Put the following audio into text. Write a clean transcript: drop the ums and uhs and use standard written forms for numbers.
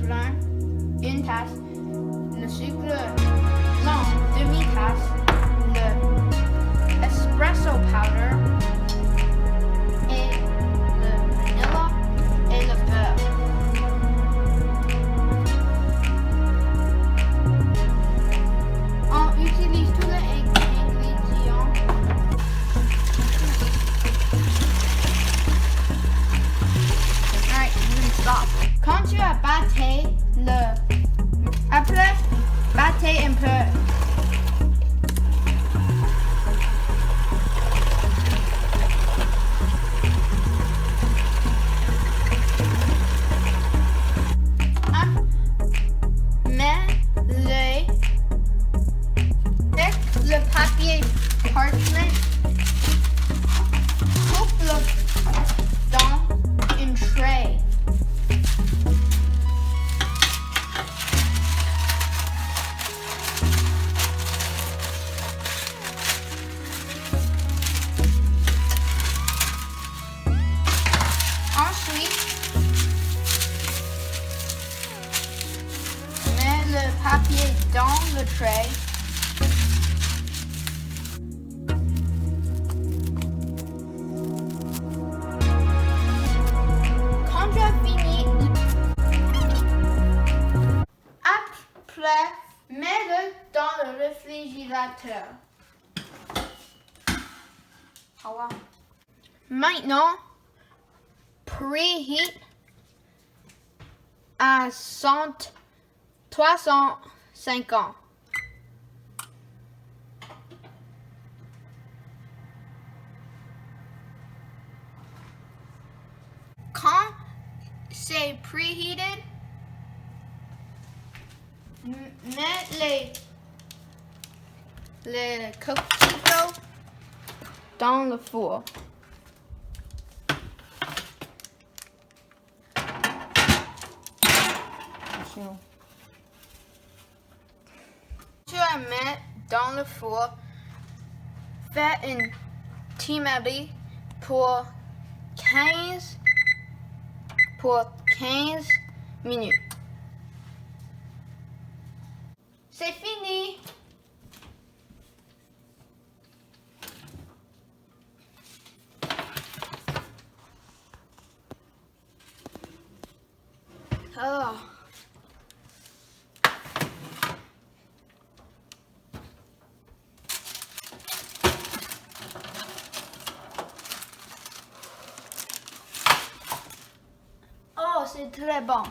levain, 1 tasse, le sucre blanc, demi-tasse, le espresso powder, et le vanilla et le beurre. On utilise tous les ingrédients. Alright, stop. Quand tu as battu après, battez un peu. Mets-le avec le papier parchment. Coupe-le dans une tray. Ensuite, mets le papier dans le tray. Quand tu as fini, après, mets-le dans le réfrigérateur. Maintenant, preheat à 350. Quand c'est preheated, mets les coquilles dans le four. Tu vas mettre dans le four, fais une timidité pour 15 minutes. C'est fini. Oh. Oh, c'est très bon.